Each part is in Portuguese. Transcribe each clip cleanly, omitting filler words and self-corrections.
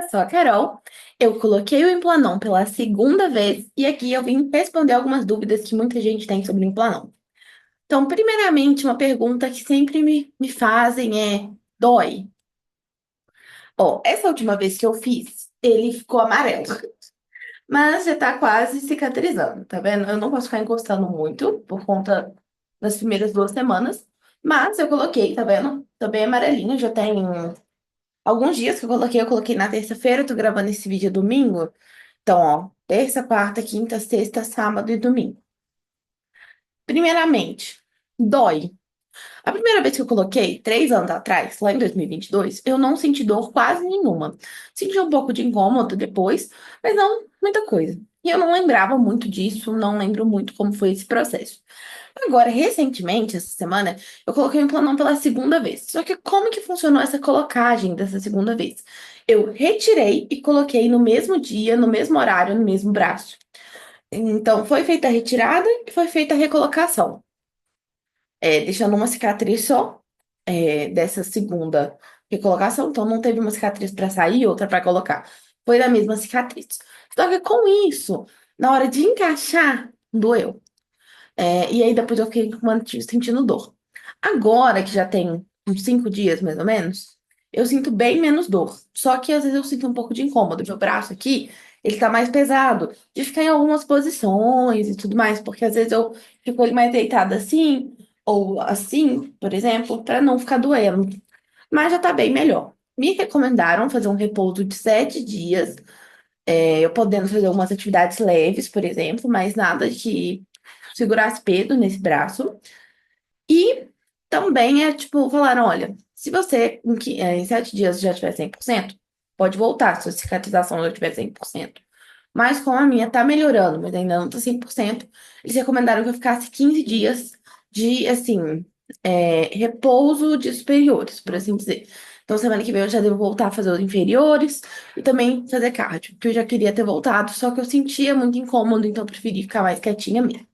Eu sou a Carol, eu coloquei o Implanon pela segunda vez e aqui eu vim responder algumas dúvidas que muita gente tem sobre o Implanon. Então, primeiramente, uma pergunta que sempre me fazem é: dói? Ó, essa última vez que eu fiz, ele ficou amarelo, mas já tá quase cicatrizando, tá vendo? Eu não posso ficar encostando muito por conta das primeiras 2 semanas, mas eu coloquei, tá vendo? Tô bem amarelinho, já tem alguns dias que eu coloquei na terça-feira, eu tô gravando esse vídeo domingo. Então, ó, terça, quarta, quinta, sexta, sábado e domingo. Primeiramente, dói. A primeira vez que eu coloquei, 3 anos atrás, lá em 2022, eu não senti dor quase nenhuma. Senti um pouco de incômodo depois, mas não muita coisa. E eu não lembrava muito disso, não lembro muito como foi esse processo. Agora, recentemente, essa semana, eu coloquei o implanon pela segunda vez. Só que como que funcionou essa colocagem dessa segunda vez? Eu retirei e coloquei no mesmo dia, no mesmo horário, no mesmo braço. Então, foi feita a retirada e foi feita a recolocação, deixando uma cicatriz só, dessa segunda recolocação. Então, não teve uma cicatriz para sair e outra para colocar. Foi da mesma cicatriz. Só que com isso, na hora de encaixar, doeu. E aí depois eu fiquei sentindo dor. Agora que já tem uns 5 dias, mais ou menos, eu sinto bem menos dor. Só que às vezes eu sinto um pouco de incômodo. Meu braço aqui, ele tá mais pesado, de ficar em algumas posições e tudo mais, porque às vezes eu fico ele mais deitado assim, ou assim, por exemplo, para não ficar doendo. Mas já tá bem melhor. Me recomendaram fazer um repouso de 7 dias, eu podendo fazer algumas atividades leves, por exemplo, mas nada que segurasse peso nesse braço. E também tipo, falaram, olha, se você em 7 dias já tiver 100%, pode voltar, se a cicatrização já tiver 100%. Mas como a minha tá melhorando, mas ainda não tá 100%, eles recomendaram que eu ficasse 15 dias de, assim, repouso de superiores, por assim dizer. Então, semana que vem eu já devo voltar a fazer os inferiores e também fazer cardio, que eu já queria ter voltado, só que eu sentia muito incômodo, então eu preferi ficar mais quietinha mesmo.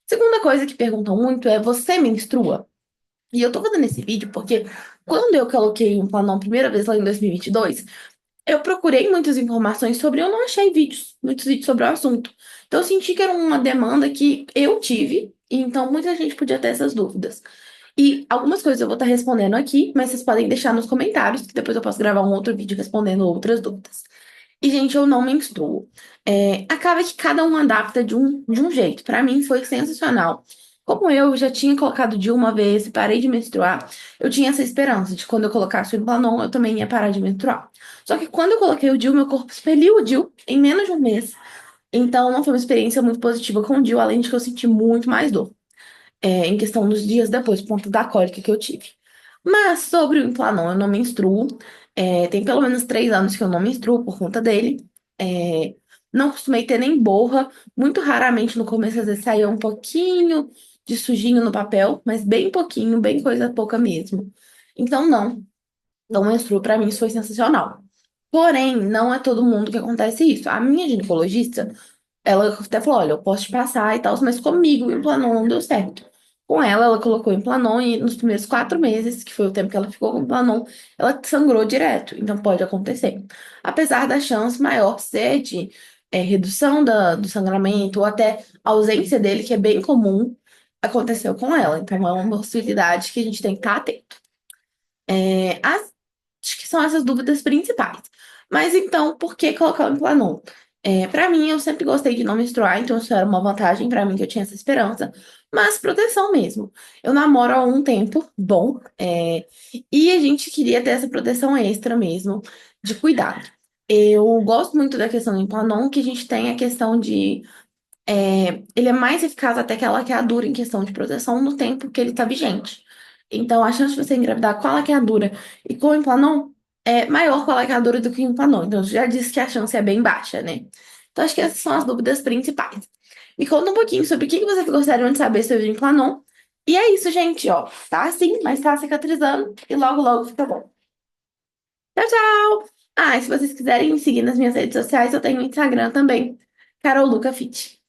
Segunda coisa que perguntam muito é: você menstrua? E eu tô fazendo esse vídeo porque quando eu coloquei um Planon a primeira vez lá em 2022, eu procurei muitas informações sobre, eu não achei muitos vídeos sobre o assunto. Então eu senti que era uma demanda que eu tive, e então muita gente podia ter essas dúvidas. E algumas coisas eu vou estar respondendo aqui, mas vocês podem deixar nos comentários, que depois eu posso gravar um outro vídeo respondendo outras dúvidas. E, gente, eu não menstruo. Acaba que cada um adapta de um jeito. Pra mim foi sensacional. Como eu já tinha colocado DIU uma vez e parei de menstruar, eu tinha essa esperança de que quando eu colocasse o Implanon, eu também ia parar de menstruar. Só que quando eu coloquei o DIU, meu corpo expeliu o DIU em menos de um mês. Então não foi uma experiência muito positiva com o DIU, além de que eu senti muito mais dor, em questão dos dias depois, por conta da cólica que eu tive. Mas sobre o Implanon, eu não menstruo. Tem pelo menos 3 anos que eu não menstruo por conta dele. É, não costumei ter nem borra. Muito raramente no começo, às vezes saía um pouquinho de sujinho no papel, mas bem pouquinho, bem coisa pouca mesmo. Então, não menstruo. Pra mim, isso foi sensacional. Porém, não é todo mundo que acontece isso. A minha ginecologista, ela até falou: olha, eu posso te passar e tal, mas comigo o Implanon não deu certo. Com ela, ela colocou o Implanon e nos primeiros 4 meses, que foi o tempo que ela ficou com o Implanon, ela sangrou direto. Então pode acontecer. Apesar da chance maior ser de redução do sangramento ou até ausência dele, que é bem comum, aconteceu com ela. Então é uma possibilidade que a gente tem que estar atento. Acho que são essas dúvidas principais. Mas então, por que colocar o Implanon? Para mim, eu sempre gostei de não menstruar, então isso era uma vantagem pra mim que eu tinha essa esperança. Mas proteção mesmo. Eu namoro há um tempo bom, e a gente queria ter essa proteção extra mesmo, de cuidado. Eu gosto muito da questão do Implanon, que a gente tem a questão de. Ele é mais eficaz até que a laqueadura em questão de proteção no tempo que ele está vigente. Então, a chance de você engravidar com a laqueadura e com o Implanon é maior com a laqueadura do que o Implanon. Então, já disse que a chance é bem baixa, né? Então, acho que essas são as dúvidas principais. Me conta um pouquinho sobre o que vocês gostariam de saber sobre o Implanon. E é isso, gente, ó. Tá assim, mas tá cicatrizando e logo, logo fica bom. Tchau, tchau! Ah, e se vocês quiserem me seguir nas minhas redes sociais, eu tenho o Instagram também, Carol Luca Fit.